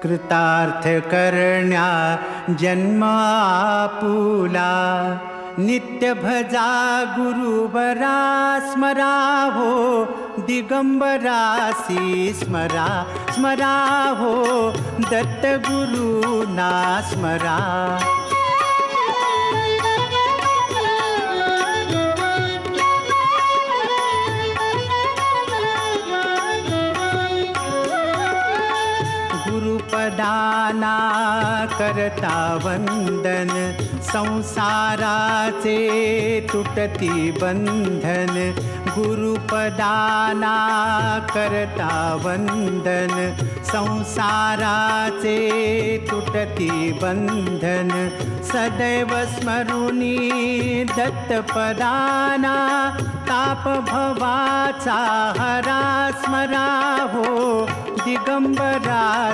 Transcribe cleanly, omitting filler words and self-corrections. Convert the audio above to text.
कृतार्थ करण्या जन्म आपुला, नित्य भजा गुरुबरा स्मरा हो, दिगंबरासी स्मरा स्मरा हो, दत्त गुरुना स्मरा. गुरुपदाना करता वंदन, संसाराचे तुटती बंधन. गुरुपदाना करता वंदन, संसाराचे तुटती बंधन. सदैव स्मरुनी दत्तपदाना, ताप भवाचा हरा स्मरा हो, दिगंबरा